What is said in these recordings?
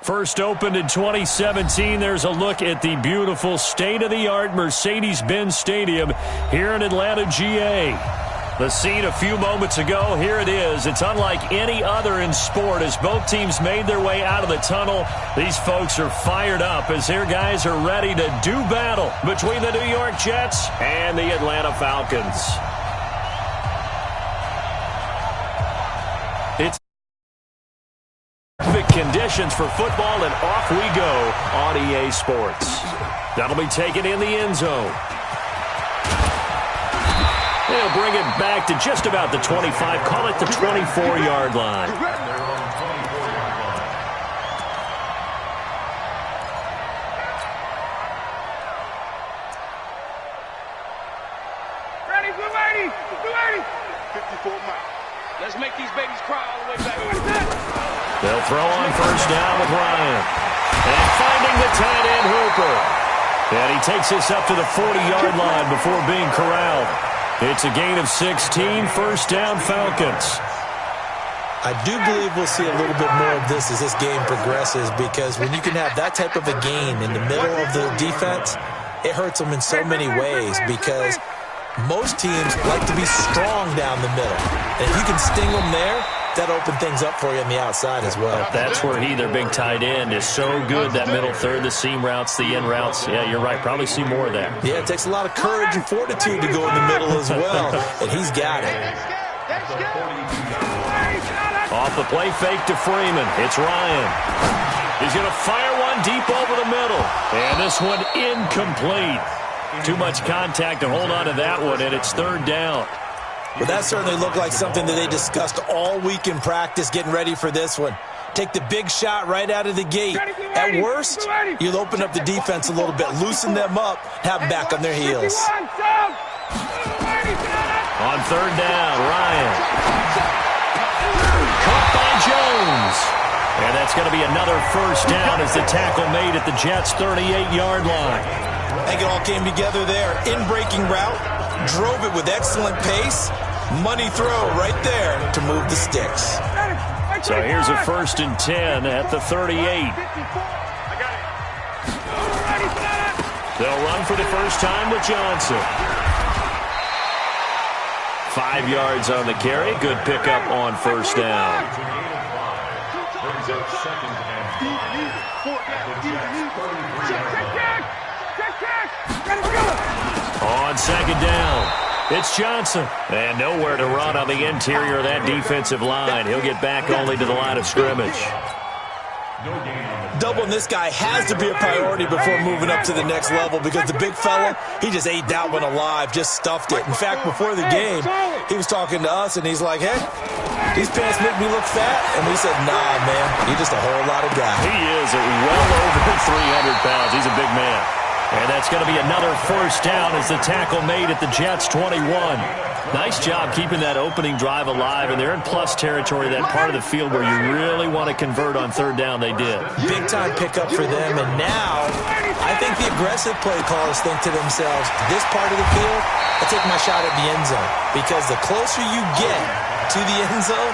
First opened in 2017, there's a look at the beautiful state-of-the-art Mercedes-Benz Stadium here in Atlanta, GA. The scene a few moments ago, here it is. It's unlike any other in sport as both teams made their way out of the tunnel. These folks are fired up as their guys are ready to do battle between the New York Jets and the Atlanta Falcons. It's perfect conditions for football, and off we go on EA Sports. That'll be taken in the end zone. They'll bring it back to just about the 25, call it the 24-yard line. Ready, blue 80, blue 80. 54 miles. Let's make these babies cry all the way back. They'll throw on first down with Ryan. And finding the tight end Hooper. And he takes this up to the 40-yard line before being corralled. It's a gain of 16, first down Falcons. I do believe we'll see a little bit more of this as this game progresses, because when you can have that type of a gain in the middle of the defense, it hurts them in so many ways, because most teams like to be strong down the middle. And if you can sting them there, that open things up for you on the outside as well. That's where their big tight end, is so good, that middle third, the seam routes, the in routes. Yeah, you're right. Probably see more of that. Yeah, it takes a lot of courage and fortitude to go in the middle as well, and he's got it. Off the play fake to Freeman. It's Ryan. He's going to fire one deep over the middle. And this one incomplete. Too much contact to hold on to that one, and it's third down. Well, that certainly looked like something that they discussed all week in practice getting ready for this one. Take the big shot right out of the gate. At worst, you'll open up the defense a little bit, loosen them up, have them back on their heels. On third down, Ryan. Caught by Jones. And that's going to be another first down as the tackle made at the Jets' 38-yard line. I think it all came together there. In-breaking route, drove it with excellent pace. Money throw right there to move the sticks. So here's a 1st and 10 at the 38. They'll run for the first time with Johnson. 5 yards on the carry. Good pickup on first down. On second down, it's Johnson. And nowhere to run on the interior of that defensive line. He'll get back only to the line of scrimmage. Doubling this guy has to be a priority before moving up to the next level, because the big fella, he just ate that one alive, just stuffed it. In fact, before the game, he was talking to us, and he's like, hey, these pants make me look fat? And we said, nah, man, you're just a whole lot of guy. He is well over 300 pounds. He's a big man. And that's going to be another first down as the tackle made at the Jets' 21. Nice job keeping that opening drive alive, and they're in plus territory, that part of the field where you really want to convert on third down. They did. Big-time pickup for them, and now I think the aggressive play callers think to themselves, this part of the field, I take my shot at the end zone, because the closer you get to the end zone,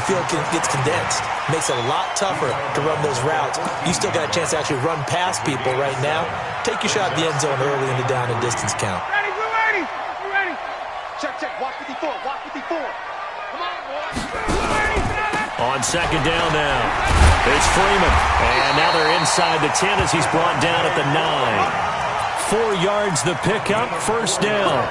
the field gets condensed. Makes it a lot tougher to run those routes. You still got a chance to actually run past people right now. Take your shot at the end zone early in the down and distance count. Ready, blue 80, blue 80. Check, check, walk 54, walk 54. Come on, boy. On second down now, it's Freeman. And now they're inside the 10 as he's brought down at the 9. 4 yards the pickup, first down.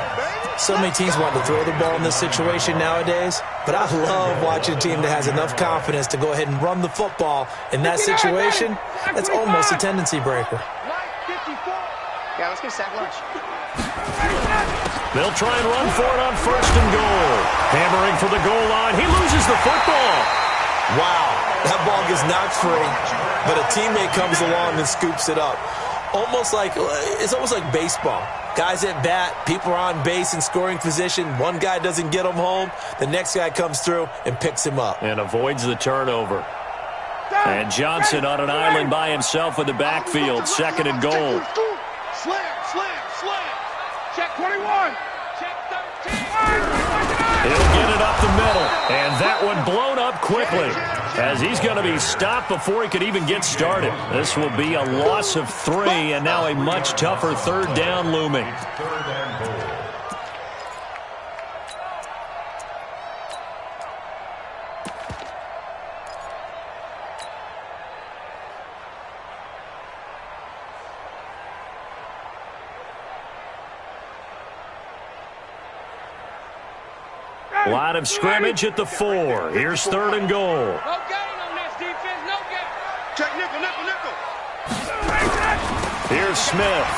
So many teams want to throw the ball in this situation nowadays, but I love watching a team that has enough confidence to go ahead and run the football in that situation. That's almost a tendency breaker. Yeah, let's get sack lunch. They'll try and run for it on first and goal. Hammering for the goal line. He loses the football. Wow, that ball gets knocked free, but a teammate comes along and scoops it up. It's almost like baseball. Guys at bat, people are on base in scoring position. One guy doesn't get him home. The next guy comes through and picks him up. And avoids the turnover. And Johnson on an island by himself in the backfield. Second and goal. Slam, slam, slam. Check 21. Check 13. He'll get it up the middle. And that one blown up quickly. as he's going to be stopped before he could even get started. This will be a loss of 3, and now a much tougher 3rd down looming. Line of scrimmage at the 4. Here's 3rd and goal. No gain on this defense, no gain. Check nickel, nickel, nickel. Here's Smith.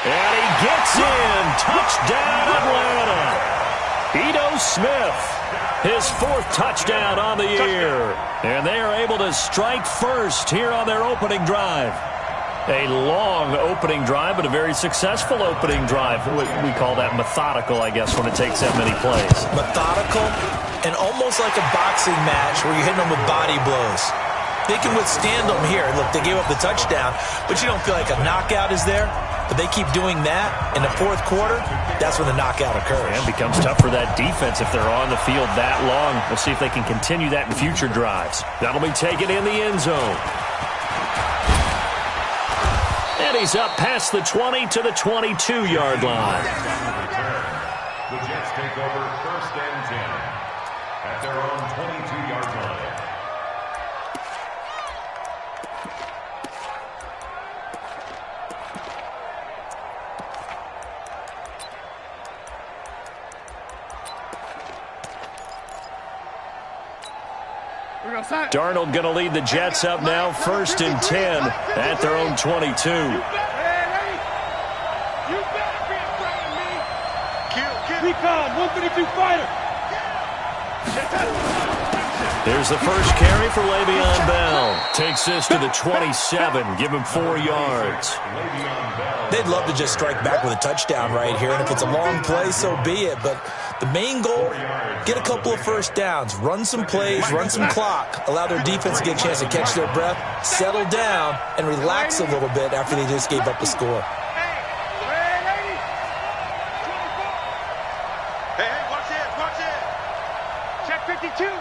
And he gets in. Touchdown, Atlanta. Ito Smith, his 4th touchdown on the year. And they are able to strike first here on their opening drive. A long opening drive, but a very successful opening drive. We call that methodical, I guess, when it takes that many plays. Methodical and almost like a boxing match where you're hitting them with body blows. They can withstand them here. Look, they gave up the touchdown, but you don't feel like a knockout is there. But they keep doing that in the 4th quarter, that's when the knockout occurs. And it becomes tough for that defense if they're on the field that long. We'll see if they can continue that in future drives. That'll be taken in the end zone. And he's up past the 20 to the 22-yard line. The Jets take over 1st and 10 at their own 22-yard line. Darnold going to lead the Jets up now, 1st and 10 at their own 22. You better be afraid of me. Kill. Recon, 152 fighter. There's the first carry for Le'Veon Bell. Takes this to the 27, give him 4 yards. They'd love to just strike back with a touchdown right here, and if it's a long play, so be it. But the main goal, get a couple of 1st downs, run some plays, run some clock, allow their defense to get a chance to catch their breath, settle down, and relax a little bit after they just gave up the score. Hey, watch it. Check 52. Kill.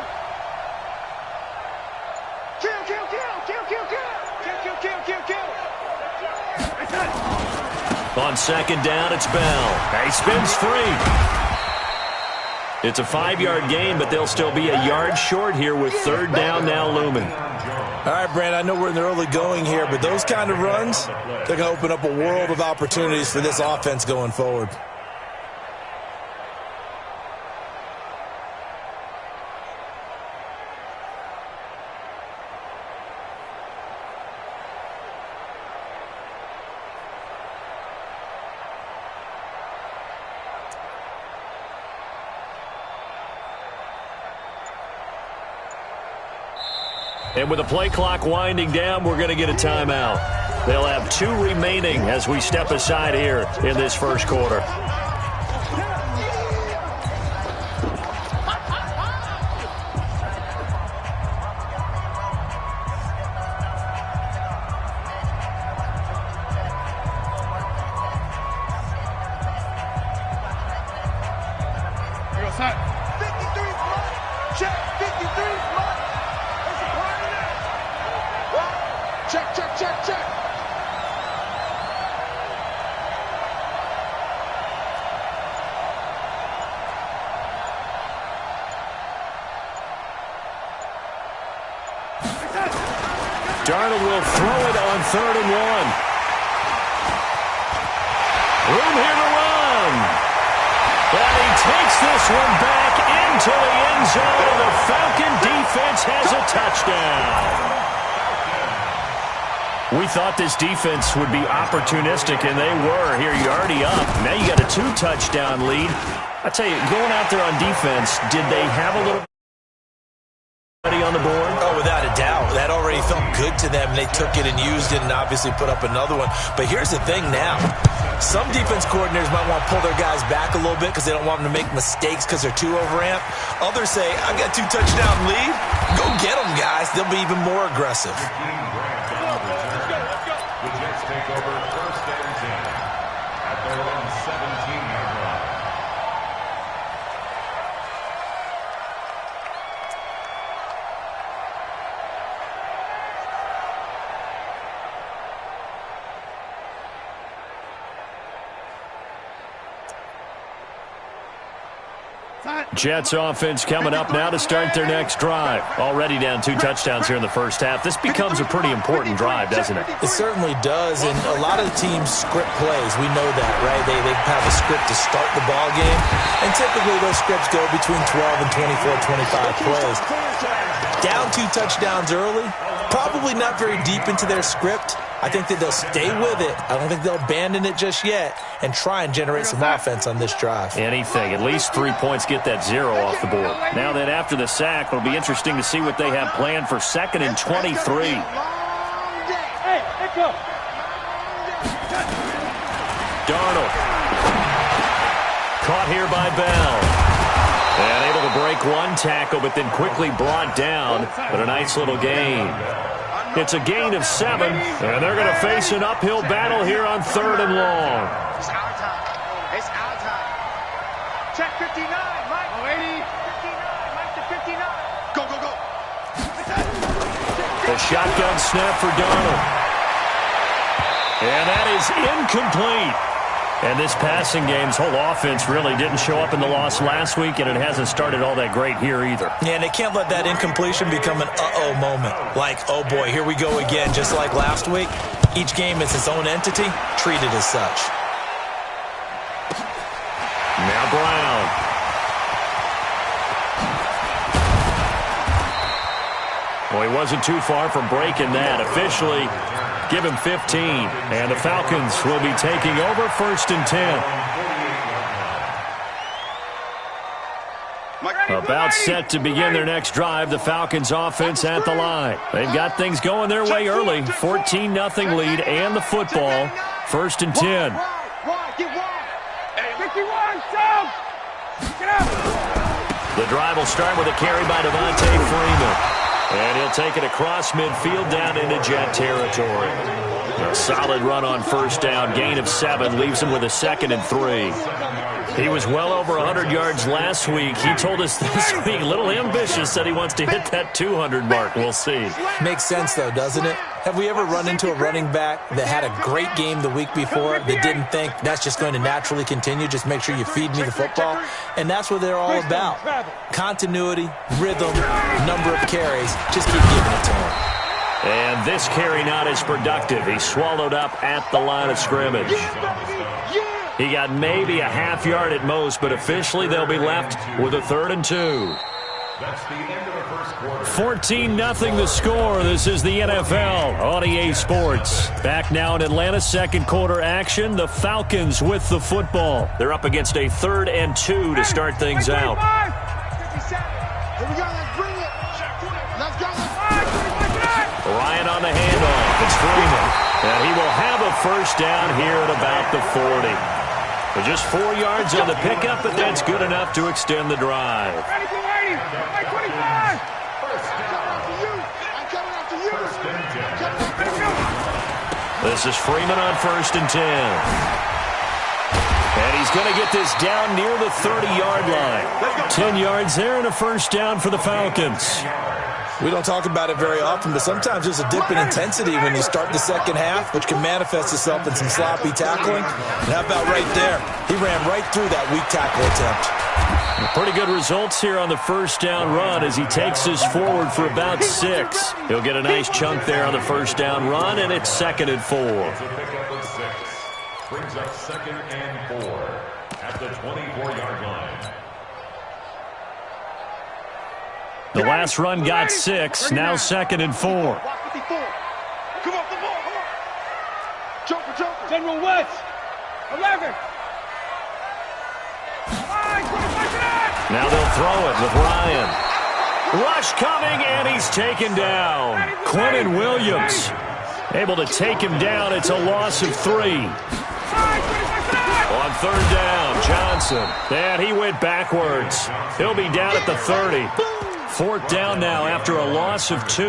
On 2nd down, it's Bell. He spins free. It's a 5-yard gain, but they'll still be a yard short here with 3rd down now looming. All right, Brand, I know we're in the early going here, but those kind of runs, they're going to open up a world of opportunities for this offense going forward. And with the play clock winding down, we're going to get a timeout. They'll have 2 remaining as we step aside here in this 1st quarter. Check. Darnold will throw it on 3rd and 1. Room here to run. And he takes this one back into the end zone, and the Falcon defense has a touchdown. We thought this defense would be opportunistic, and they were. Here, you're already up. Now you got a 2-touchdown lead. I tell you, going out there on defense, did they have a little on the board? Oh, without a doubt. That already felt good to them. They took it and used it and obviously put up another one. But here's the thing now. Some defense coordinators might want to pull their guys back a little bit because they don't want them to make mistakes because they're too overamped. Others say, I've got 2-touchdown lead. Go get them, guys. They'll be even more aggressive. The Jets take over 1st and 10 at their own 17-yard line. Jets offense coming up now to start their next drive. Already down 2 touchdowns here in the first half. This becomes a pretty important drive, doesn't it? It certainly does, and a lot of the teams script plays. We know that, right? They have a script to start the ball game, and typically those scripts go between 12 and 24, 25 plays. Down 2 touchdowns early, probably not very deep into their script. I think that they'll stay with it. I don't think they'll abandon it just yet and try and generate some offense on this drive. Anything. At least 3 points, get that 0 off the board. Now then, after the sack, it'll be interesting to see what they have planned for 2nd and 23. Darnold. Caught here by Bell. And able to break 1 tackle, but then quickly brought down. But a nice little gain. It's a gain of 7, and they're going to face an uphill battle here on 3rd and long. It's our time. It's our time. Check 59, Mike. 59, Mike to 59. Go, go, go. The shotgun snap for Darnold. And that is incomplete. And this passing game's whole offense really didn't show up in the loss last week, and it hasn't started all that great here either. Yeah, and they can't let that incompletion become an uh-oh moment. Like, oh boy, here we go again, just like last week. Each game is its own entity, treated as such. Now Brown. Well, he wasn't too far from breaking that. Officially, give him 15. And the Falcons will be taking over 1st and 10. About set to begin their next drive. The Falcons offense at the line. They've got things going their way early. 14-0 lead and the football. 1st and 10. The drive will start with a carry by Devontae Freeman. And he'll take it across midfield down into Jet territory. A solid run on 1st down. Gain of 7 leaves him with a 2nd and 3. He was well over 100 yards last week. He told us this week, a little ambitious, said he wants to hit that 200 mark. We'll see. Makes sense, though, doesn't it? Have we ever run into a running back that had a great game the week before that didn't think that's just going to naturally continue? Just make sure you feed me the football. And that's what they're all about. Continuity, rhythm, number of carries. Just keep giving it to him. And this carry not as productive. He swallowed up at the line of scrimmage. He got maybe a half yard at most, but officially they'll be left with a 3rd and 2. That's the end of the first quarter. 14-0 the score. This is the NFL on EA Sports. Back now in Atlanta, 2nd quarter action. The Falcons with the football. They're up against a 3rd and 2 to start things out. Here we go, let's bring it. Let's go. Ryan on the handoff. It's Freeman. And he will have a 1st down here at about the 40. But just 4 yards on the pickup, but that's good enough to extend the drive. This is Freeman on 1st and 10. And he's going to get this down near the 30-yard line. 10 yards there and a 1st down for the Falcons. We don't talk about it very often, but sometimes there's a dip in intensity when you start the second half, which can manifest itself in some sloppy tackling. And how about right there? He ran right through that weak tackle attempt. Pretty good results here on the 1st down run as he takes us forward for about 6. He'll get a nice chunk there on the 1st down run, and it's 2nd and 4. Brings up 2nd and 4 at the 24-yard line. The last run got 6, now 2nd and 4. Come on, come on. Joker. General West. 11. Now they'll throw it with Ryan. Rush coming, and he's taken down. Quentin Williams able to take him down. It's a loss of 3. On 3rd down, Johnson. And he went backwards. He'll be down at the 30. 4th down now after a loss of 2.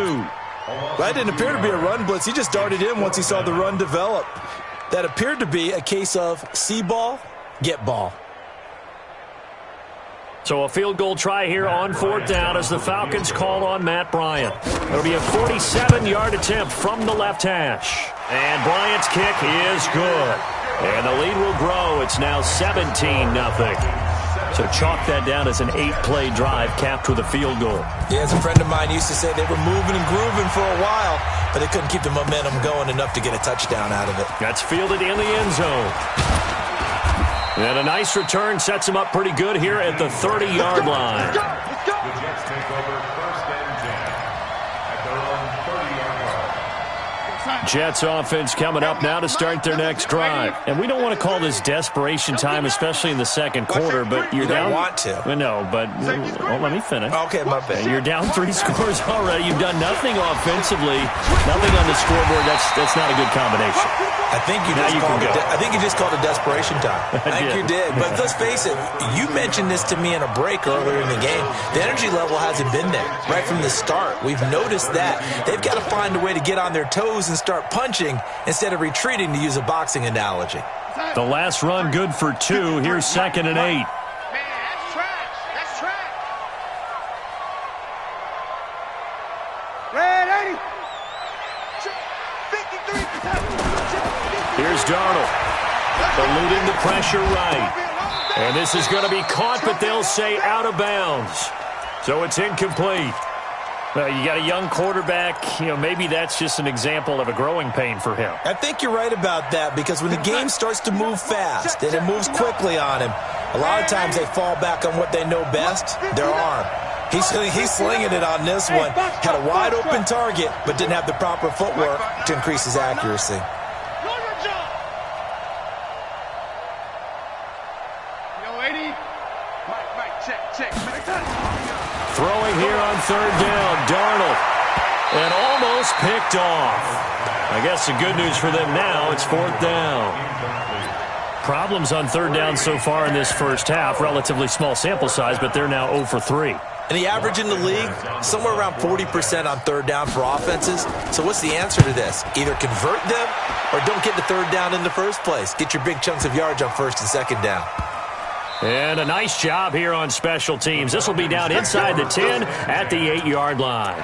That didn't appear to be a run blitz. He just darted in once he saw the run develop. That appeared to be a case of see ball, get ball. So a field goal try here on 4th down as the Falcons call on Matt Bryant. It'll be a 47-yard attempt from the left hash. And Bryant's kick is good. And the lead will grow. It's now 17-0. So chalk that down as an 8-play drive capped with a field goal. Yeah, as a friend of mine used to say, they were moving and grooving for a while, but they couldn't keep the momentum going enough to get a touchdown out of it. That's fielded in the end zone. And a nice return sets him up pretty good here at the 30-yard line. The Jets take over 1st and 10 at their own 30-yard line. Jets offense coming up now to start their next drive. And we don't want to call this desperation time, especially in the second quarter, but you're down. You don't want to. No, but let me finish. Okay, my bad. You're down 3 scores already. You've done nothing offensively, nothing on the scoreboard. That's not a good combination. I think you just called it desperation time. I think you did. But let's face it, you mentioned this to me in a break earlier in the game. The energy level hasn't been there right from the start. We've noticed that. They've got to find a way to get on their toes and start punching instead of retreating, to use a boxing analogy. The last run good for 2. Here's 2nd and 8. Man, that's trash. That's trash. Red 80. 53. Here's Darnold, eluding the pressure right. And this is going to be caught, but they'll say out of bounds. So it's incomplete. You got a young quarterback. Maybe that's just an example of a growing pain for him. I think you're right about that, because when the game starts to move fast and it moves quickly on him, a lot of times they fall back on what they know best, their arm. He's slinging it on this one. Had a wide open target, but didn't have the proper footwork to increase his accuracy. Throwing here on 3rd down, Darnold. And almost picked off. I guess the good news for them now, it's 4th down. Problems on 3rd down so far in this first half. Relatively small sample size, but they're now 0 for 3. And the average in the league, somewhere around 40% on 3rd down for offenses. So what's the answer to this? Either convert them or don't get the 3rd down in the first place. Get your big chunks of yards on 1st and 2nd down. And a nice job here on special teams. This will be down inside the 10 at the 8-yard line.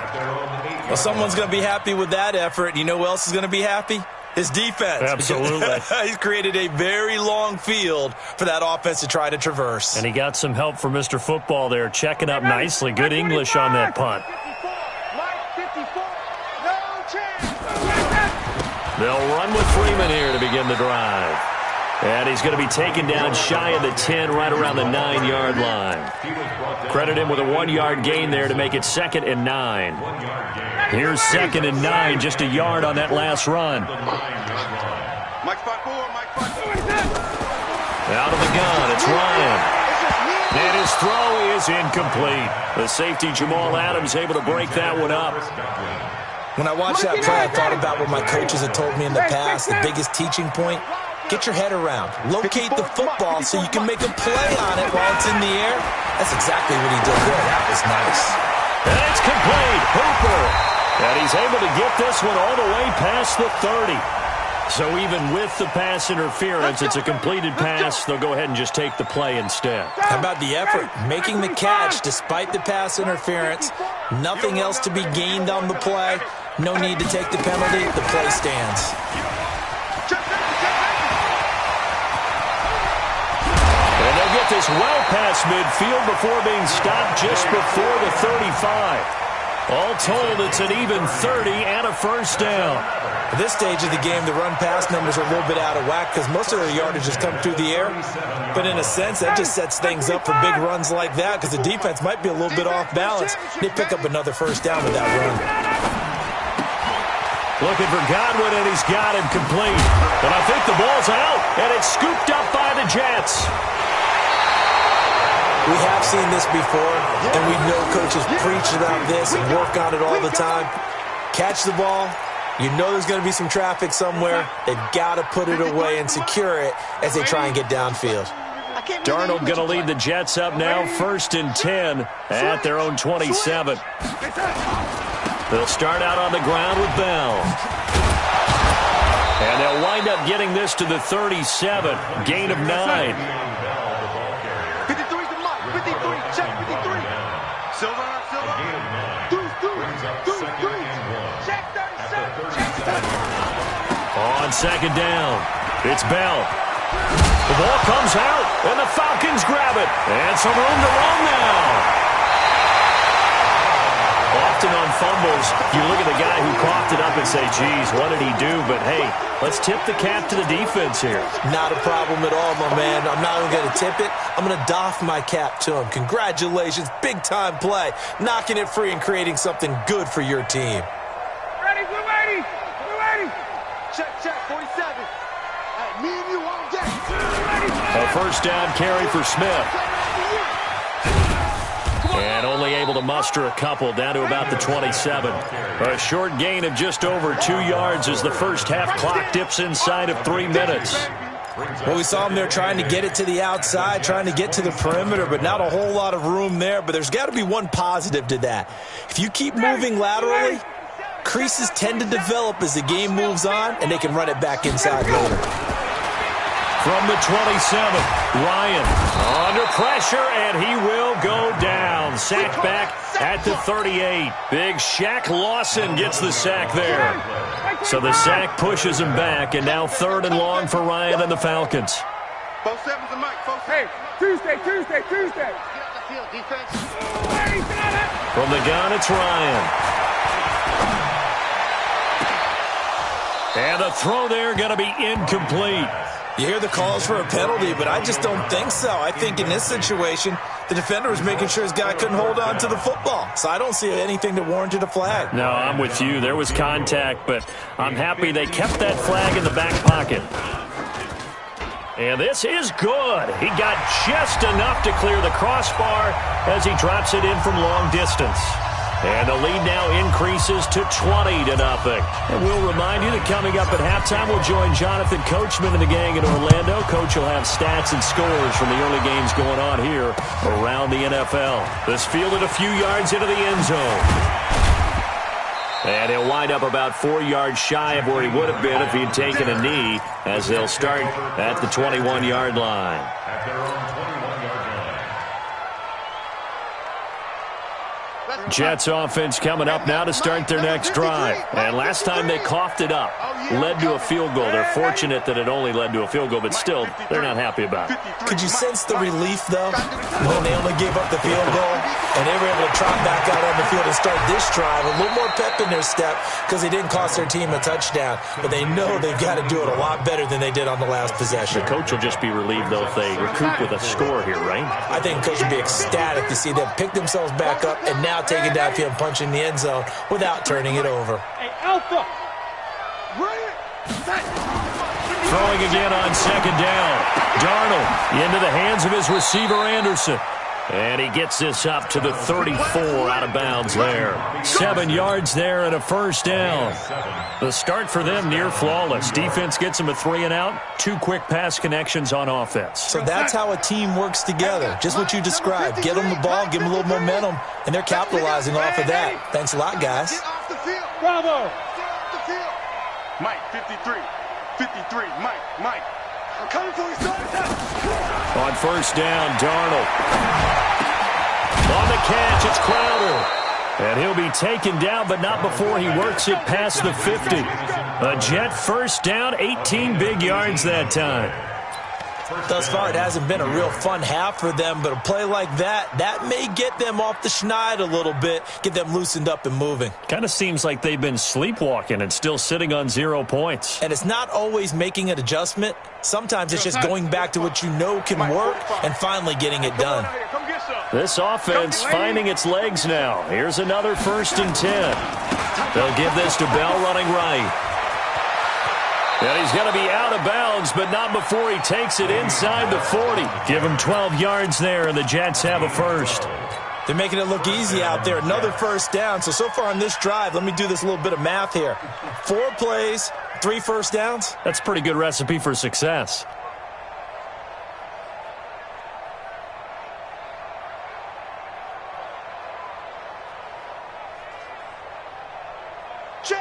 Well, someone's going to be happy with that effort. You know who else is going to be happy? His defense. Absolutely. He's created a very long field for that offense to try to traverse. And he got some help from Mr. Football there, checking up nicely. Good English on that punt. They'll run with Freeman here to begin the drive. And he's going to be taken down shy of the 10, right around the 9-yard line. Credit him with a 1-yard gain there to make it 2nd and 9. Here's 2nd and 9, just a yard on that last run. Out of the gun, it's Ryan. And his throw is incomplete. The safety, Jamal Adams, able to break that one up. When I watched that play, I thought about what my coaches had told me in the past. The biggest teaching point: get your head around. Locate the football so you can make a play on it while it's in the air. That's exactly what he did there. That was nice. And it's complete. Hooper. And he's able to get this one all the way past the 30. So even with the pass interference, it's a completed pass. They'll go ahead and just take the play instead. How about the effort? Making the catch despite the pass interference. Nothing else to be gained on the play. No need to take the penalty. The play stands. And they'll get this well past midfield before being stopped just before the 35. All told, it's an even 30 and a first down. At this stage of the game, the run-pass numbers are a little bit out of whack because most of their yardage has come through the air. But in a sense, that just sets things up for big runs like that because the defense might be a little bit off balance. They pick up another first down with that run. Looking for Godwin, and he's got him complete. But I think the ball's out, and it's scooped up by the Jets. We have seen this before, and we know coaches preach about this and work on it all the time. Catch the ball. You know there's going to be some traffic somewhere. They've got to put it away and secure it as they try and get downfield. Darnold going to lead the Jets up now, 1st and 10 at their own 27. They'll start out on the ground with Bell. And they'll wind up getting this to the 37, gain of 9. 53's the mark. 53. Check 53. Silver. Check 37. On 2nd down, it's Bell. The ball comes out, and the Falcons grab it. And some room to run now. Often on fumbles, you look at the guy who coughed it up and say, geez, what did he do? But, hey, let's tip the cap to the defense here. Not a problem at all, my man. I'm not even going to tip it. I'm going to doff my cap to him. Congratulations. Big-time play. Knocking it free and creating something good for your team. Ready, we're ready. We're ready. Check, 47. Me and you all day. A first down carry for Smith. And only able to muster a couple down to about the 27. A short gain of just over 2 yards as the first half clock dips inside of 3 minutes. Well, we saw him there trying to get it to the outside, trying to get to the perimeter, but not a whole lot of room there. But there's got to be one positive to that. If you keep moving laterally, creases tend to develop as the game moves on, and they can run it back inside later. From the 27, Ryan under pressure, and he will go down. Sacked back at the 38. Big Shaq Lawson gets the sack there. So the sack pushes him back, and now 3rd and long for Ryan and the Falcons. 4-7's the mic, folks. Hey, Tuesday. Get off the field, defense. From the gun, it's Ryan. And the throw there going to be incomplete. You hear the calls for a penalty, but I just don't think so. I think in this situation, the defender was making sure his guy couldn't hold on to the football. So I don't see anything that warranted a flag. No, I'm with you. There was contact, but I'm happy they kept that flag in the back pocket. And this is good. He got just enough to clear the crossbar as he drops it in from long distance. And the lead now increases to 20-0. And we'll remind you that coming up at halftime, we'll join Jonathan Coachman and the gang in Orlando. Coach will have stats and scores from the early games going on here around the NFL. This fielded a few yards into the end zone. And he'll wind up about 4 yards shy of where he would have been if he'd taken a knee, as they'll start at the 21-yard line. At their own 21-yard line. Jets offense coming up now to start their next drive. And last time they coughed it up, led to a field goal. They're fortunate that it only led to a field goal, but still, they're not happy about it. Could you sense the relief, though, when they only gave up the field goal and they were able to trot back out on the field and start this drive? A little more pep in their step because they didn't cost their team a touchdown, but they know they've got to do it a lot better than they did on the last possession. The coach will just be relieved, though, if they recoup with a score here, right? I think the coach will be ecstatic to see them pick themselves back up and now take it downfield and punch in the end zone without turning it over. Hey, Alpha! Throwing again on 2nd down. Darnold into the hands of his receiver, Anderson. And he gets this up to the 34 out of bounds there. 7 yards there and a first down. The start for them near flawless. Defense gets them a 3 and out. 2 quick pass connections on offense. So that's how a team works together. Just what you described. Get them the ball, give them a little momentum, and they're capitalizing off of that. Thanks a lot, guys. Get off the field. Bravo. Get off the field. Mike, 53. Mike. I'm coming for you, son. On first down, Darnold. On the catch, it's Crowder. And he'll be taken down, but not before he works it past the 50. A Jet first down, 18 big yards that time. Thus far, it hasn't been a real fun half for them, but a play like that may get them off the schneid a little bit, get them loosened up and moving. Kind of seems like they've been sleepwalking and still sitting on 0 points. And it's not always making an adjustment. Sometimes it's just going back to what you know can work and finally getting it done. This offense finding its legs now. Here's another 1st and 10. They'll give this to Bell running right. And he's going to be out of bounds, but not before he takes it inside the 40. Give him 12 yards there, and the Jets have a first. They're making it look easy out there. Another first down. So far on this drive, let me do this little bit of math here. 4 plays, 3 first downs. That's a pretty good recipe for success.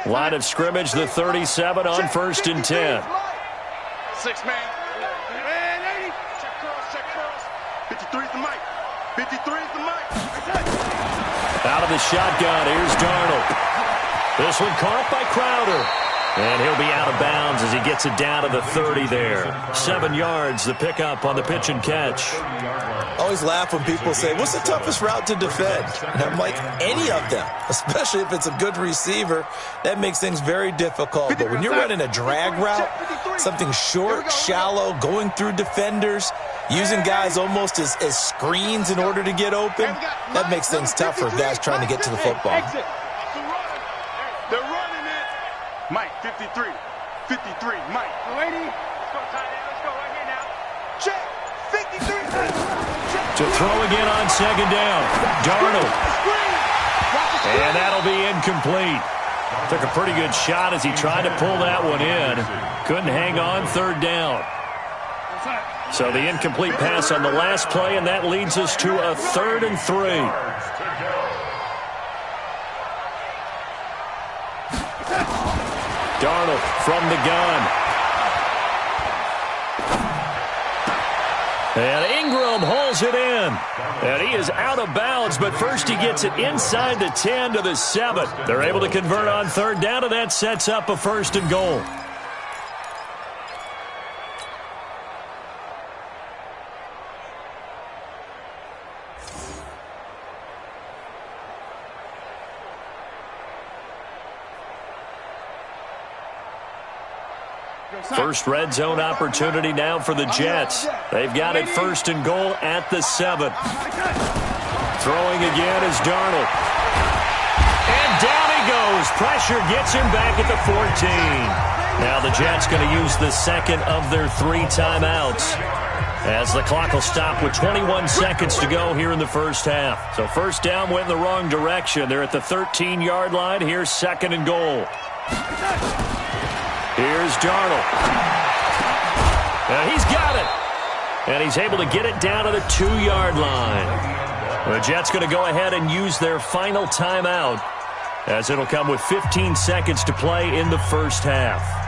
Line of scrimmage, the 37 on 1st and 10. 6-man. Man, 80. Check cross. 53's the mic. 53's the mic. Out of the shotgun, here's Darnold. This one caught by Crowder. And he'll be out of bounds as he gets it down to the 30 there. 7 yards, the pickup on the pitch and catch. I always laugh when people say, what's the toughest route to defend? And I'm like, any of them, especially if it's a good receiver. That makes things very difficult. But when you're running a drag route, something short, shallow, going through defenders, using guys almost as screens in order to get open, that makes things tough for guys trying to get to the football. They're running it. Mike, 53. 53, Mike. 280. Let's go, tight end. Let's go right here now. Check. 53. To throw again on second down. Darnold. And that'll be incomplete. Took a pretty good shot as he tried to pull that one in. Couldn't hang on third down. So the incomplete pass on the last play, and that leads us to a 3rd and 3. Darnold from the gun. And Ingram hauls it in. And he is out of bounds, but first he gets it inside the 10 to the 7. They're able to convert on third down, and that sets up a 1st and goal. First red zone opportunity now for the Jets. They've got it 1st and goal at the 7. Throwing again is Darnold. And down he goes. Pressure gets him back at the 14. Now the Jets going to use the second of their 3 timeouts, as the clock will stop with 21 seconds to go here in the first half. So first down went in the wrong direction. They're at the 13-yard line. Here's 2nd and goal. Here's Darnold. And he's got it. And he's able to get it down to the 2-yard line. The Jets going to go ahead and use their final timeout, as it'll come with 15 seconds to play in the first half.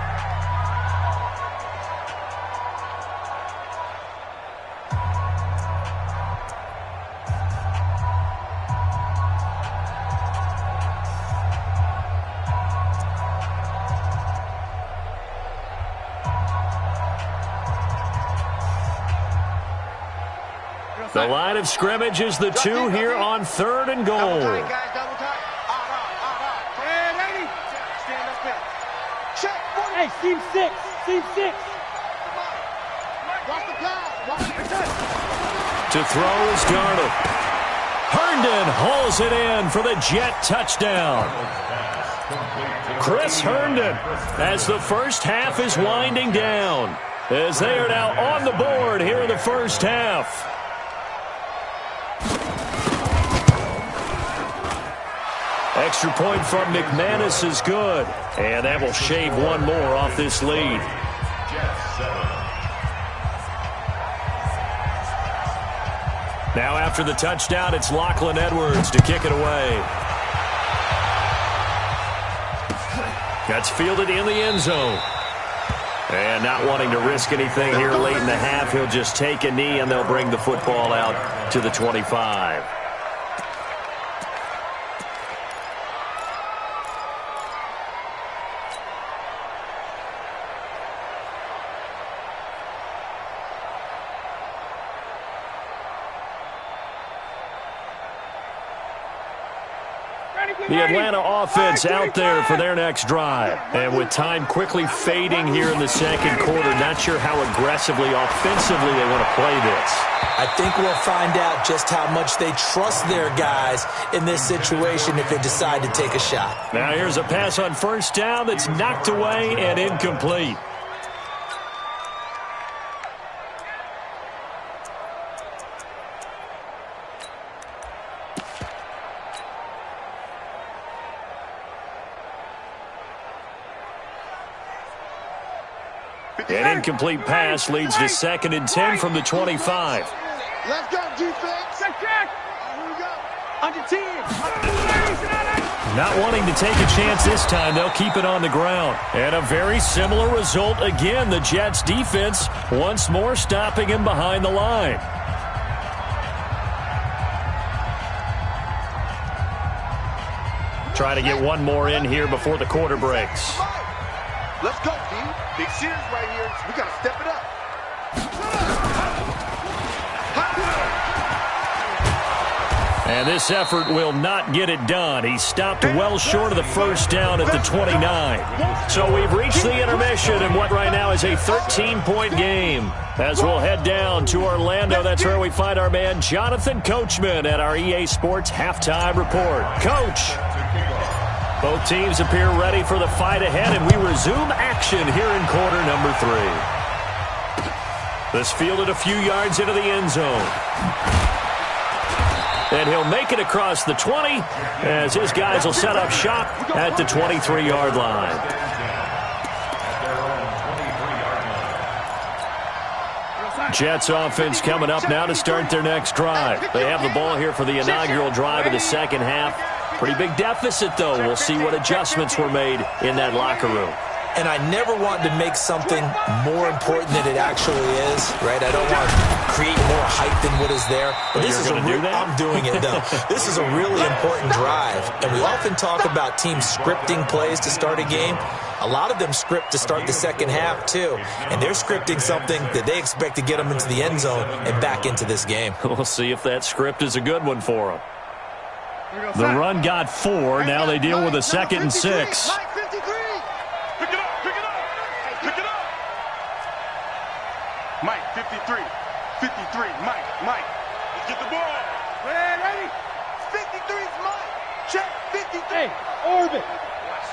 The line of scrimmage is the 2 here on 3rd and goal. Hey, team 6. Team 6. To throw is Darnold. Herndon hauls it in for the Jet touchdown. Chris Herndon, as the first half is winding down, as they are now on the board here in the first half. Extra point from McManus is good, and that will shave one more off this lead. Now after the touchdown, it's Lachlan Edwards to kick it away. That's fielded in the end zone. And not wanting to risk anything here late in the half, he'll just take a knee, and they'll bring the football out to the 25. The Atlanta offense out there for their next drive. And with time quickly fading here in the second quarter, not sure how aggressively, offensively they want to play this. I think we'll find out just how much they trust their guys in this situation if they decide to take a shot. Now here's a pass on first down that's knocked away and incomplete. An incomplete pass leads to 2nd and 10 from the 25. Let's go, defense. Check. Here we go. Under 10. Not wanting to take a chance this time, they'll keep it on the ground. And a very similar result again. The Jets defense once more stopping him behind the line. Try to get one more in here before the quarter breaks. Let's go, D. Big series right here. We got to step it up. And this effort will not get it done. He stopped well short of the first down at the 29. So we've reached the intermission in what right now is a 13-point game. As we'll head down to Orlando, that's where we find our man Jonathan Coachman at our EA Sports Halftime Report. Coach, both teams appear ready for the fight ahead, and we resume action here in quarter number 3. This fielded a few yards into the end zone. And he'll make it across the 20 as his guys will set up shop at the 23-yard line. Jets offense coming up now to start their next drive. They have the ball here for the inaugural drive of the second half. Pretty big deficit, though. We'll see what adjustments were made in that locker room. And I never want to make something more important than it actually is, right? I don't want to create more hype than what is there. But this is I'm doing it, though. This is a really important drive. And we often talk about teams scripting plays to start a game. A lot of them script to start the second half, too. And they're scripting something that they expect to get them into the end zone and back into this game. We'll see if that script is a good one for them. The run got 4. Now they deal with a 2nd and 6. Mike, 53. 53, Mike. Let's get the ball. Ready? 53's Mike. Check, 53. Hey, orbit.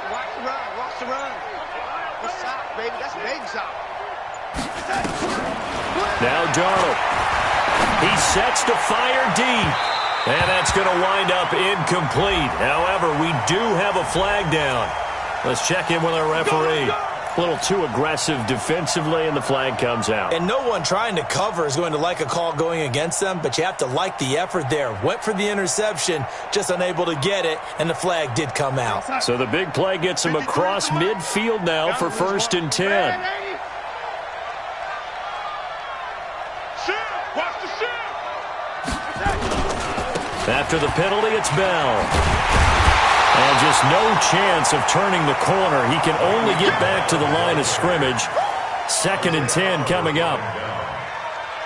Watch the run. Good shot, baby. That's a baby shot. Now Darnold. He sets to fire deep. And that's going to wind up incomplete. However, we do have a flag down. Let's check in with our referee. A little too aggressive defensively, and the flag comes out. And no one trying to cover is going to like a call going against them, but you have to like the effort there. Went for the interception, just unable to get it, and the flag did come out. So the big play gets him across midfield now for 1st and 10. After the penalty, it's Bell. And just no chance of turning the corner. He can only get back to the line of scrimmage. 2nd and 10 coming up.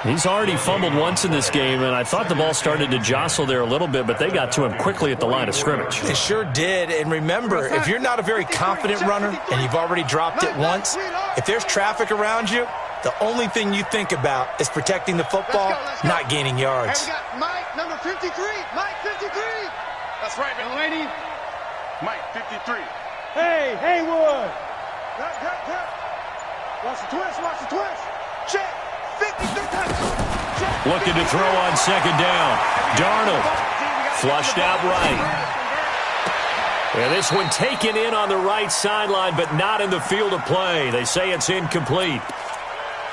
He's already fumbled once in this game, and I thought the ball started to jostle there a little bit, but they got to him quickly at the line of scrimmage. It sure did. And remember, if you're not a very confident runner and you've already dropped it once, if there's traffic around you, the only thing you think about is protecting the football, not gaining yards. Hey, we got Mike, number 53. Mike, 53. That's right, Delaney. Mike, 53. Hey, Haywood. Cut. Watch the twist. Check. 53. Check. Looking to throw on 2nd down. Darnold flushed out right. And this one taken in on the right sideline, but not in the field of play. They say it's incomplete.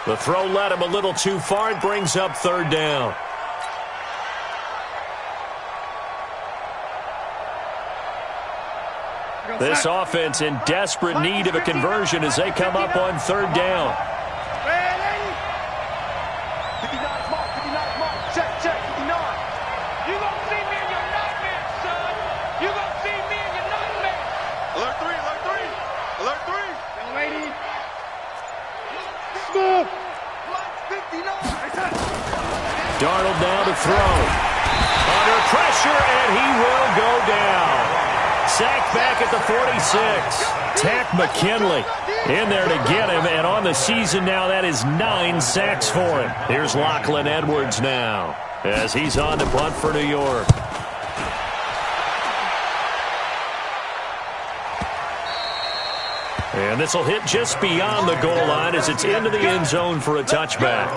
The throw led him a little too far. It brings up 3rd down. This offense in desperate need of a conversion as they come up on 3rd down. 59's Mark. Check, 59. You gonna see me in your nightmare, son. You gonna see me in your nightmare. Alert 3. Lady. Smooth. Mike, 59. Darnold now to throw. Under pressure, and he will go down. Sacked back at the 46. Tack McKinley in there to get him, and on the season now, that is 9 sacks for him. Here's Lachlan Edwards now as he's on to punt for New York. And this will hit just beyond the goal line as it's into the end zone for a touchback.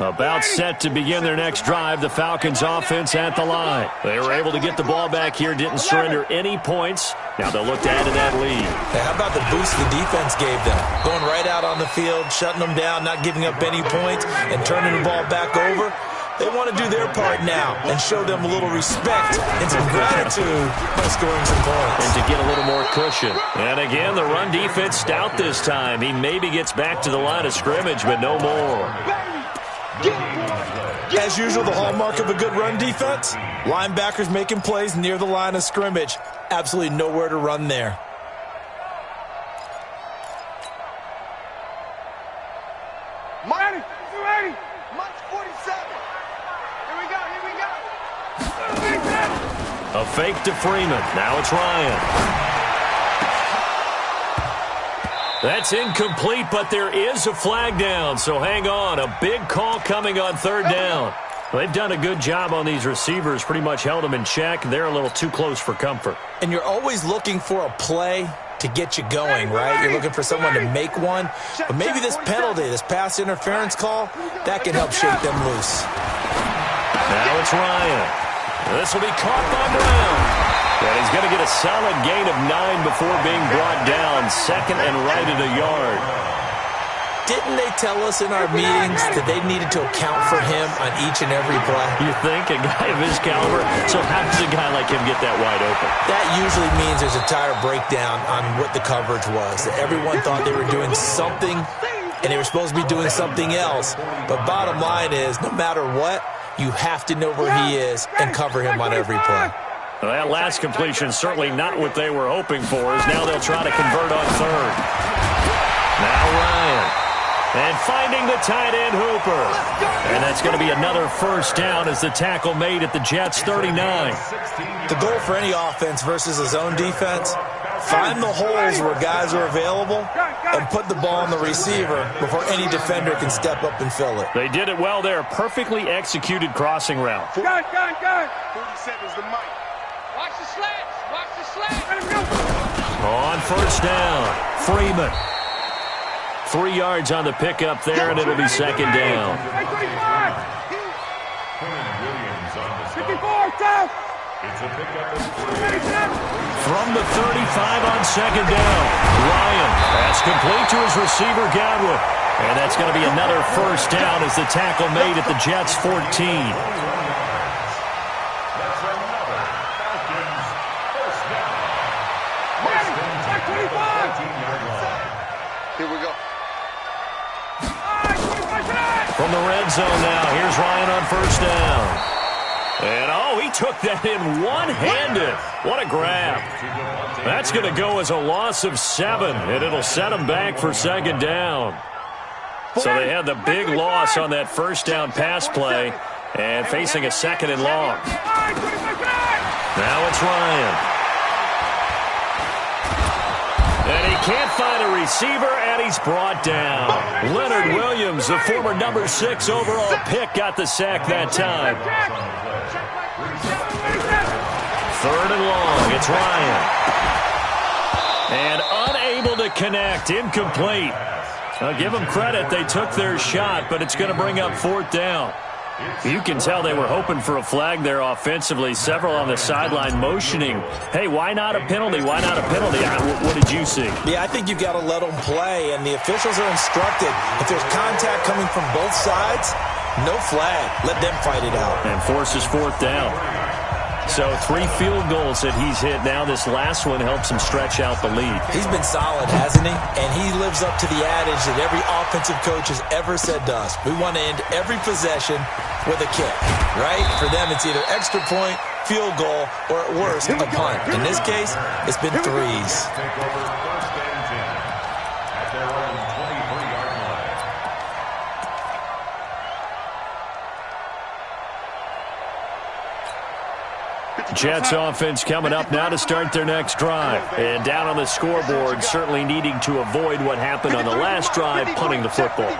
About set to begin their next drive, the Falcons offense at the line. They were able to get the ball back here, didn't surrender any points. Now they'll look to add to that lead. Hey, how about the boost the defense gave them? Going right out on the field, shutting them down, not giving up any points, and turning the ball back over. They want to do their part now and show them a little respect and some gratitude by scoring some points. And to get a little more cushion. And again, the run defense stout this time. He maybe gets back to the line of scrimmage, but no more. As usual, the hallmark of a good run defense, linebackers making plays near the line of scrimmage. Absolutely nowhere to run there. Mike, 280. Mike's 47. Here we go, here we go. A fake to Freeman. Now it's Ryan. That's incomplete, but there is a flag down, so hang on. A big call coming on third down. They've done a good job on these receivers, pretty much held them in check. They're a little too close for comfort. And you're always looking for a play to get you going, right? You're looking for someone to make one. But maybe this penalty, this pass interference call, that can help shake them loose. Now it's Ryan. This will be caught by Brown. And he's going to get a solid gain of 9 before being brought down. Second and right at a yard. Didn't they tell us in our meetings that they needed to account for him on each and every play? You think? A guy of his caliber? So how does a guy like him get that wide open? That usually means there's a tire breakdown on what the coverage was. That everyone thought they were doing something, and they were supposed to be doing something else. But bottom line is, no matter what, you have to know where he is and cover him on every play. Well, that last completion certainly not what they were hoping for, as now they'll try to convert on third. Now Ryan. And finding the tight end Hooper. And that's going to be another first down as the tackle made at the Jets' 39. The goal for any offense versus a zone defense, find the holes where guys are available and put the ball on the receiver before any defender can step up and fill it. They did it well there. Perfectly executed crossing route. Gun. 47's the mic. Watch the slats. Watch the slats. Let him go. On first down, Freeman. 3 yards on the pickup there, and it'll be second down. 54, tough. It's a pickup of 3. From the 35 on second down, Ryan. That's complete to his receiver, Godwin. And that's going to be another first down as the tackle made at the Jets' 14. Here we go. From the red zone now, here's Ryan on first down. And, oh, he took that in one-handed. What a grab. That's going to go as a loss of 7, and it'll set him back for second down. So they had the big loss on that first down pass play and facing a second and long. Now it's Ryan. And he can't find a receiver, and he's brought down. Leonard Williams, the former number 6 overall pick, got the sack that time. Third and long, it's Ryan. And unable to connect, incomplete. I'll give them credit, they took their shot, but it's going to bring up fourth down. You can tell they were hoping for a flag there offensively. Several on the sideline motioning, hey, why not a penalty? Why not a penalty? What did you see? Yeah, I think you've got to let them play, and the officials are instructed. If there's contact coming from both sides, no flag. Let them fight it out. And forces fourth down. So 3 field goals that he's hit now. This last one helps him stretch out the lead. He's been solid, hasn't he? And he lives up to the adage that every offensive coach has ever said to us. We want to end every possession with a kick, right? For them, it's either extra point, field goal, or at worst, a punt. In this case, it's been threes. Take over first and 10 at their own 23-yard line. Jets offense coming up now to start their next drive. And down on the scoreboard, certainly needing to avoid what happened on the last drive, punting the football.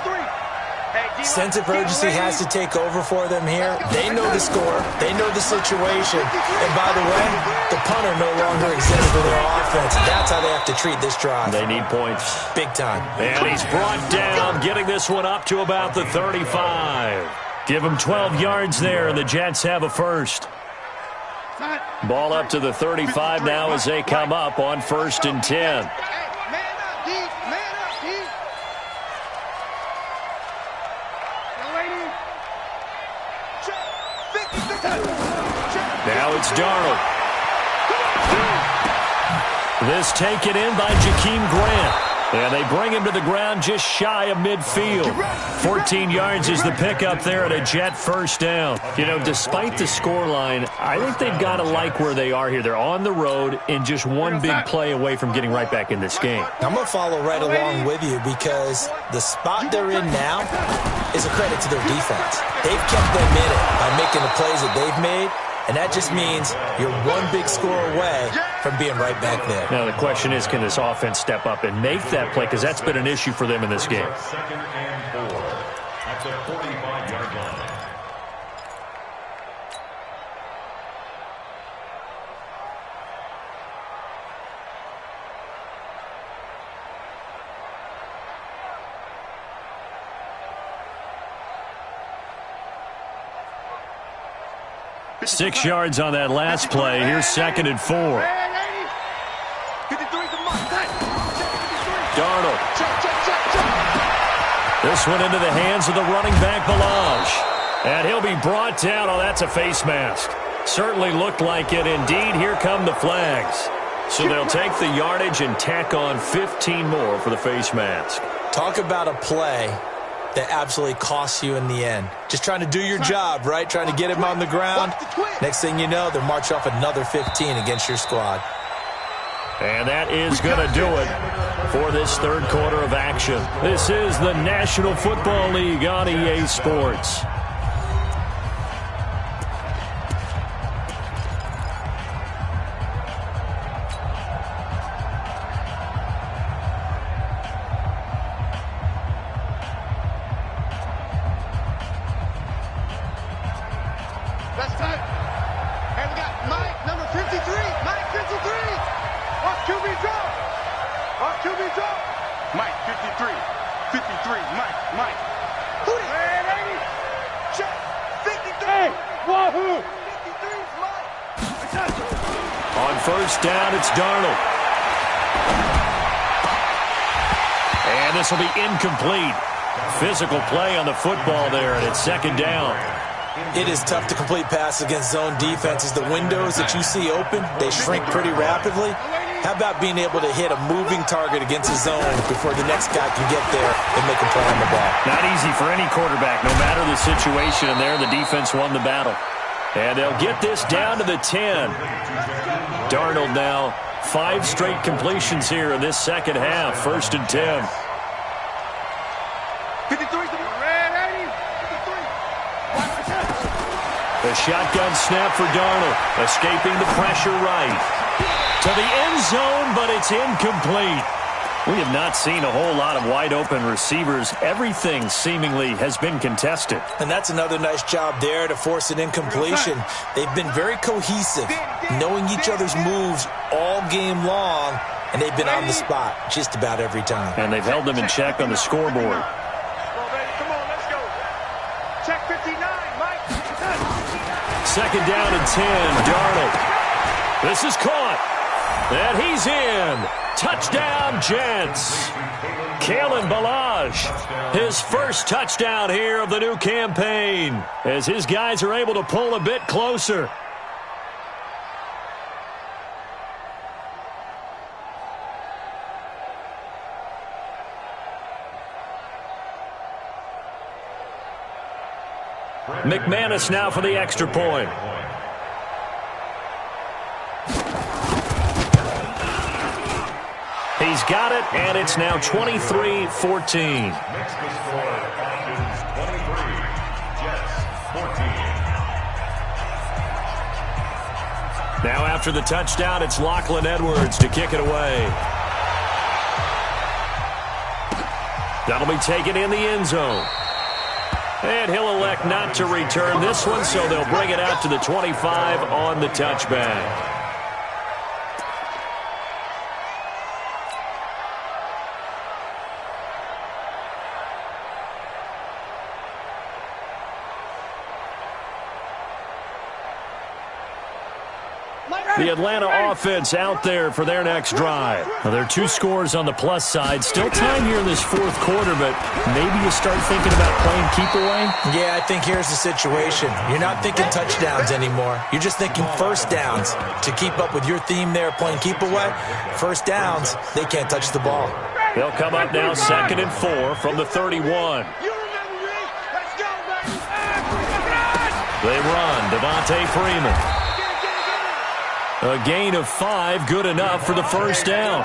Sense of urgency has to take over for them here. They know the score. They know the situation. And by the way, the punter no longer exists for their offense. That's how they have to treat this drive. They need points. Big time. And he's brought down, getting this one up to about the 35. Give him 12 yards there, and the Jets have a first. Ball up to the 35 now as they come up on first and 10. Now it's Darnold. This taken in by Jakeem Grant. And they bring him to the ground just shy of midfield. 14 yards is the pickup there at a Jet first down. You know, despite the scoreline, I think they've got to like where they are here. They're on the road and just one big play away from getting right back in this game. I'm going to follow right along with you because the spot they're in now is a credit to their defense. They've kept them in it by making the plays that they've made. And that just means you're one big score away from being right back there. Now, the question is, can this offense step up and make that play? Because that's been an issue for them in this game. Second and 4 at the 45-yard line. Six yards on that last play. Here's second and 4. Darnold. This one into the hands of the running back, Balaj. And he'll be brought down. Oh, that's a face mask. Certainly looked like it. Indeed, here come the flags. So they'll take the yardage and tack on 15 more for the face mask. Talk about a play that absolutely costs you in the end. Just trying to do your job, right? Trying to get him on the ground. Next thing you know, they'll march off another 15 against your squad. And that is going to do it for this third quarter of action. This is the National Football League on EA Sports. That's time. And we got Mike, number 53. Mike, 53. Off QB draw. Off QB draw. Mike, 53. 53. Mike. Who the hell? Check. 53. Hey, wahoo. 53's Mike. On first down, it's Darnold. And this will be incomplete. Physical play on the football there, and it's second down. It is tough to complete passes against zone defenses. The windows that you see open, they shrink pretty rapidly. How about being able to hit a moving target against a zone before the next guy can get there and make a play on the ball? Not easy for any quarterback, no matter the situation, and there the defense won the battle. And they'll get this down to the 10. Darnold now, 5 straight completions here in this second half, first and 10. 53's the red 80. 53. The shotgun snap for Darnold, escaping the pressure right. To the end zone, but it's incomplete. We have not seen a whole lot of wide-open receivers. Everything seemingly has been contested. And that's another nice job there to force an incompletion. They've been very cohesive, knowing each other's moves all game long, and they've been on the spot just about every time. And they've held them in check on the scoreboard. Come on, let's go. Check 59, Mike. Second down and 10, Darnold. This is caught. And he's in. Touchdown, Jets. Kalen Balaj, his first touchdown here of the new campaign, as his guys are able to pull a bit closer. McManus now for the extra point. He's got it, and it's now 23-14. Makes the score Falcons 23, Jets 14. Now after the touchdown, it's Lachlan Edwards to kick it away. That'll be taken in the end zone. And he'll elect not to return this one, so they'll bring it out to the 25 on the touchback. The Atlanta offense out there for their next drive. Well, there are 2 scores on the plus side. Still time here in this fourth quarter, but maybe you start thinking about playing keep away? Yeah, I think here's the situation. You're not thinking touchdowns anymore. You're just thinking first downs. To keep up with your theme there, playing keep away, first downs, they can't touch the ball. They'll come up now 2nd and 4 from the 31. They run. Devontae Freeman. A gain of 5, good enough for the first down.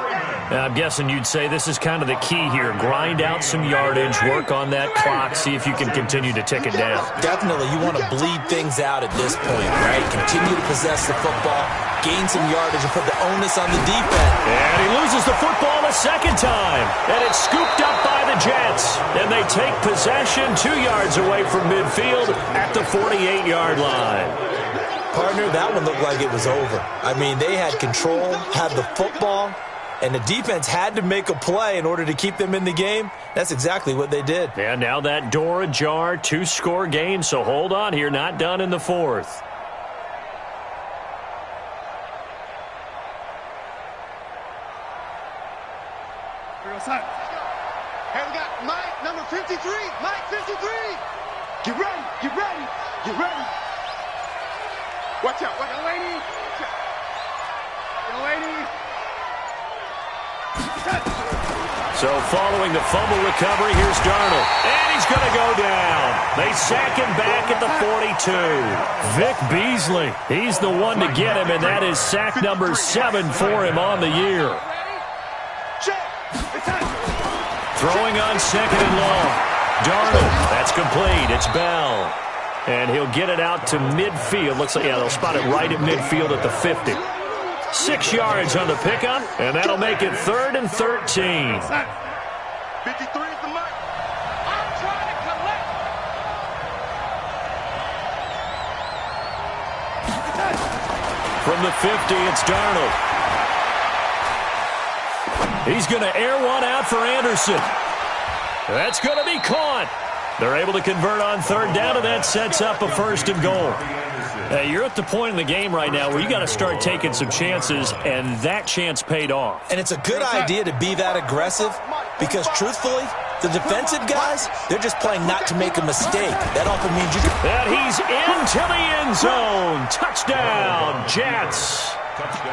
Now, I'm guessing you'd say this is kind of the key here. Grind out some yardage, work on that clock, see if you can continue to tick it down. Definitely, you want to bleed things out at this point, right? Continue to possess the football, gain some yardage, and put the onus on the defense. And he loses the football a second time. And it's scooped up by the Jets. And they take possession 2 yards away from midfield at the 48-yard line. Partner, that one looked like it was over. I mean, they had control, had the football, and the defense had to make a play in order to keep them in the game. That's exactly what they did. And now that door ajar, 2-score game, so hold on here, not done in the fourth. Hey, we got Mike, number 53. Mike, 53. Get ready, get ready, get ready. Watch out, watch out. Yo, lady. Yo, lady. So following the fumble recovery, here's Darnold. And he's going to go down. They sack him back at the 42. Vic Beasley, he's the one to get him, and that is sack number 7 for him on the year. Throwing on 2nd and long. Darnold, that's complete. It's Bell. And he'll get it out to midfield. Looks like, yeah, they'll spot it right at midfield at the 50. 6 yards on the pickup, and that'll make it 3rd and 13. 53 is the mark. I'm trying to collect. From the 50, it's Darnold. He's going to air one out for Anderson. That's going to be caught. They're able to convert on 3rd down, and that sets up a 1st and goal. You're at the point in the game right now where you got to start taking some chances, and that chance paid off. And it's a good idea to be that aggressive because, truthfully, the defensive guys, they're just playing not to make a mistake. That often means you can... And he's into the end zone. Touchdown, Jets.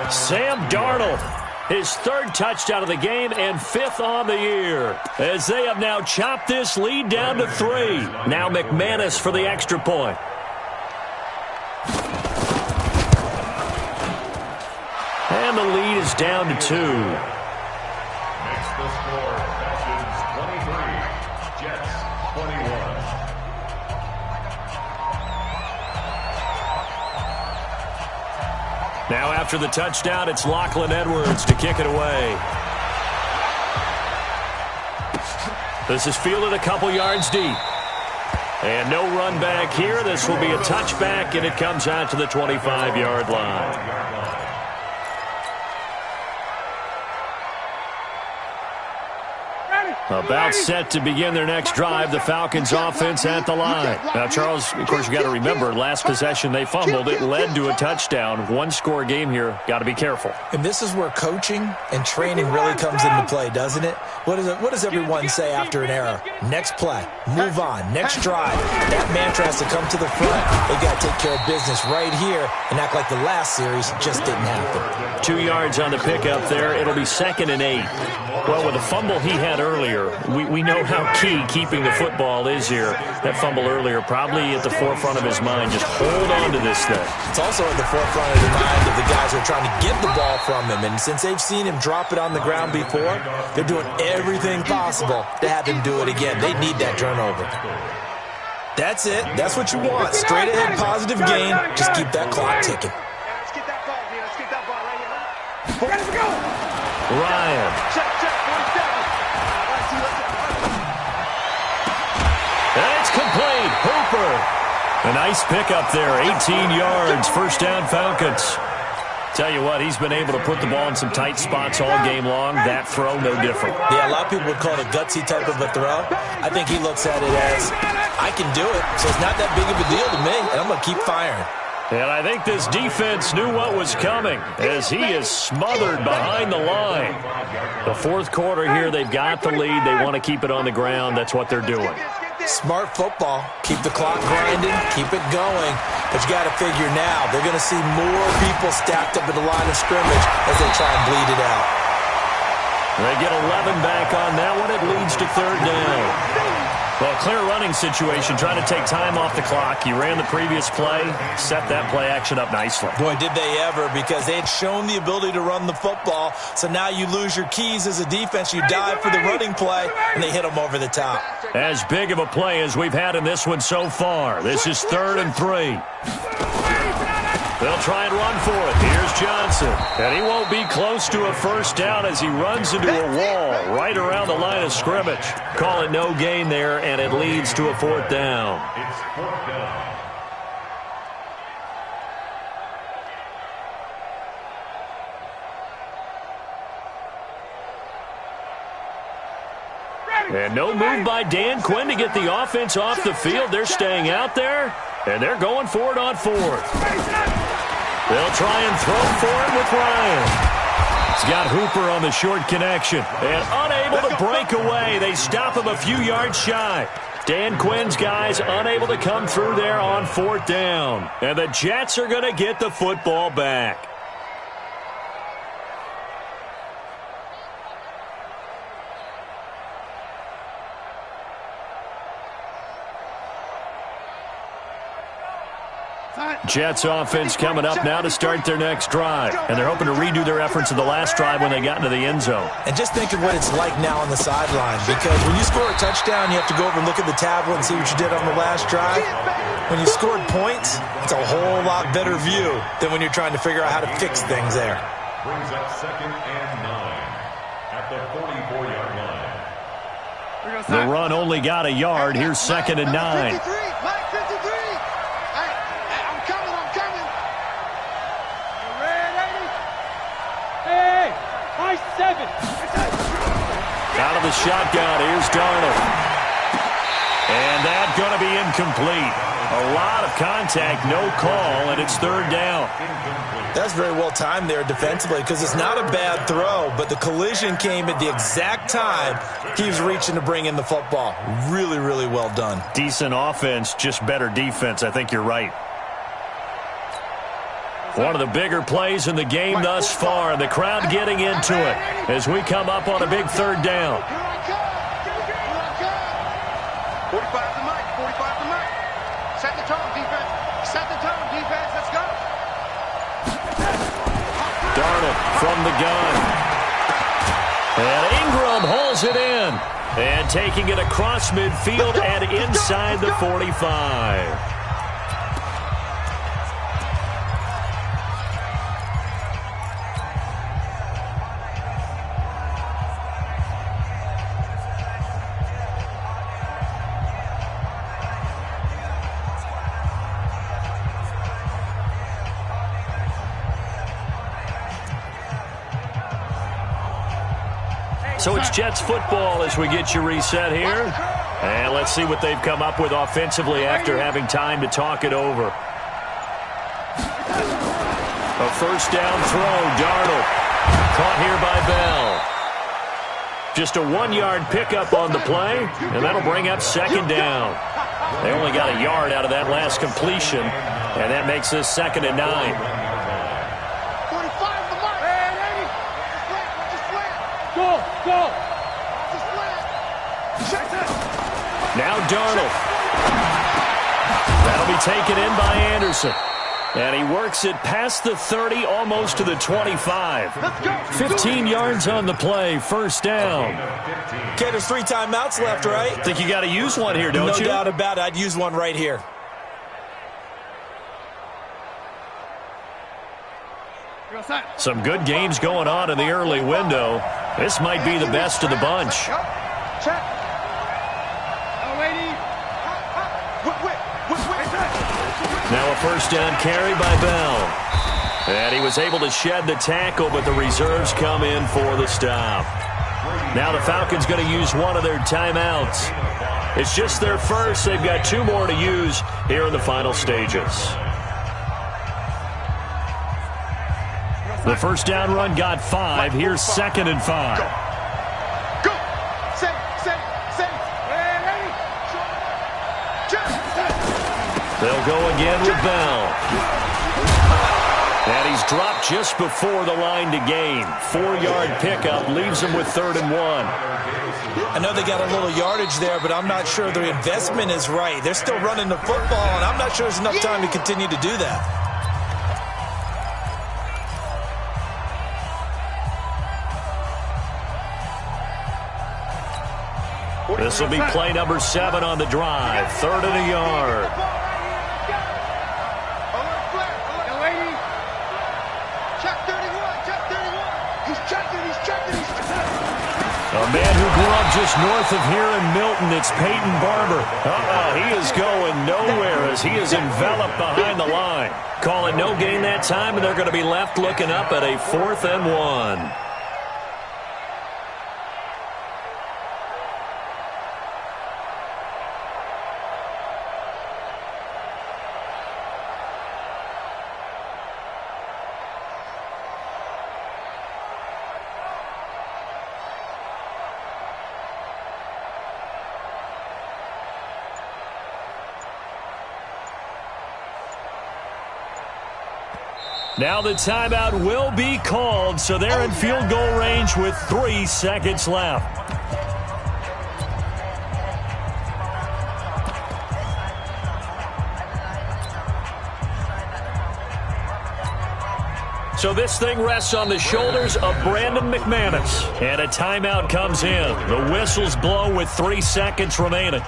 Sam Darnold. His 3rd touchdown of the game and 5th on the year. As they have now chopped this lead down to 3. Now McManus for the extra point. And the lead is down to 2. Makes the score. Falcons 23. Jets 21. Now after the touchdown, it's Lachlan Edwards to kick it away. This is fielded a couple yards deep. And no run back here. This will be a touchback, and it comes out to the 25-yard line. About set to begin their next drive, the Falcons offense at the line. Now, Charles, of course, you got to remember, last possession they fumbled. It led to a touchdown. 1-score game here. Got to be careful. And this is where coaching and training really comes into play, doesn't it? What does everyone say after an error? Next play, move on, next drive. That mantra has to come to the front. They've got to take care of business right here and act like the last series just didn't happen. 2 yards on the pickup there. It'll be 2nd and 8. Well, with the fumble he had earlier, we know how key keeping the football is here. That fumble earlier probably at the forefront of his mind. Just hold on to this thing. It's also at the forefront of the mind of the guys who are trying to get the ball from him. And since they've seen him drop it on the ground before, they're doing everything possible to have him do it again. They need that turnover. That's it. That's what you want. Straight ahead, positive gain. Just keep that clock ticking. Let's get that ball, man. Let's get that ball right here. We're ready to go. Ryan. Check, 47. And it's complete. Hooper. A nice pickup there. 18 yards. First down, Falcons. Tell you what, he's been able to put the ball in some tight spots all game long. That throw, no different. Yeah, a lot of people would call it a gutsy type of a throw. I think he looks at it as, I can do it, so it's not that big of a deal to me, and I'm going to keep firing. And I think this defense knew what was coming as he is smothered behind the line. The fourth quarter here, they've got the lead. They want to keep it on the ground. That's what they're doing. Smart football. Keep the clock grinding. Keep it going. But you got to figure now, they're going to see more people stacked up at the line of scrimmage as they try and bleed it out. They get 11 back on that one. It leads to third down. Well, clear running situation, trying to take time off the clock. You ran the previous play, set that play action up nicely. Boy, did they ever, because they had shown the ability to run the football. So now you lose your keys as a defense. You dive for the running play, and they hit them over the top. As big of a play as we've had in this one so far. This is 3rd and 3. They'll try and run for it. Here's Johnson. And he won't be close to a first down as he runs into a wall right around the line of scrimmage. Call it no gain there, and it leads to a 4th down. It's 4th down. And no move by Dan Quinn to get the offense off the field. They're staying out there, and they're going for it on 4th. They'll try and throw for it with Ryan. He's got Hooper on the short connection. And unable to break away. They stop him a few yards shy. Dan Quinn's guys unable to come through there on 4th down. And the Jets are going to get the football back. Jets offense coming up now to start their next drive. And they're hoping to redo their efforts of the last drive when they got into the end zone. And just think of what it's like now on the sideline, because when you score a touchdown, you have to go over and look at the tablet and see what you did on the last drive. When you scored points, it's a whole lot better view than when you're trying to figure out how to fix things there. Brings up 2nd and 9 at the 44-yard line. The run only got a yard. Here's 2nd and 9. Out of the shotgun, here's Darnold. And that's going to be incomplete. A lot of contact, no call, and it's 3rd down. That's very well timed there defensively, because it's not a bad throw, but the collision came at the exact time he was reaching to bring in the football. Really, really well done. Decent offense, just better defense. I think you're right. One of the bigger plays in the game thus far, and the crowd getting into it as we come up on a big 3rd down. 45 to Mike, 45 to Mike. Set the tone, defense. Set the tone, defense. Let's go. Darnold from the gun. And Ingram holds it in. And taking it across midfield and inside the 45. So it's Jets football as we get you reset here. And let's see what they've come up with offensively after having time to talk it over. A first down throw, Darnold. Caught here by Bell. Just a 1-yard pickup on the play, and that'll bring up 2nd down. They only got a yard out of that last completion, and that makes this 2nd and 9. Now Darnold. That'll be taken in by Anderson. And he works it past the 30, almost to the 25. 15 yards on the play, first down. Okay, there's 3 timeouts left, right? Think you got to use one here, don't you? No doubt about it. I'd use one right here. Some good games going on in the early window. This might be the best of the bunch. Now a first down carry by Bell. And he was able to shed the tackle, but the reserves come in for the stop. Now the Falcons going to use one of their timeouts. It's just their first. They've got 2 more to use here in the final stages. The first down run got 5. Here's 2nd and 5. Go. Set. Ready. They'll go again with Bell. And he's dropped just before the line to gain. 4-yard pickup leaves him with 3rd and 1. I know they got a little yardage there, but I'm not sure their investment is right. They're still running the football, and I'm not sure there's enough time to continue to do that. This will be play number 7 on the drive. 3rd and a yard. A man who grew up just north of here in Milton, it's Peyton Barber. He is going nowhere as he is enveloped behind the line. Call it no gain that time, and they're going to be left looking up at a 4th and 1. Now the timeout will be called, so they're in field goal range with 3 seconds left. So this thing rests on the shoulders of Brandon McManus. And a timeout comes in. The whistles blow with 3 seconds remaining.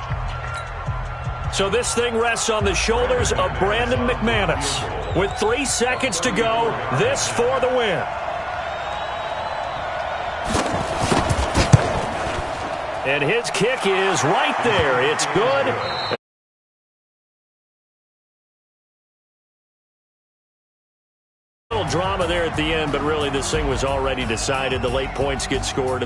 So this thing rests on the shoulders of Brandon McManus. With 3 seconds to go, this for the win. And his kick is right there. It's good. A little drama there at the end, but really this thing was already decided. The late points get scored, and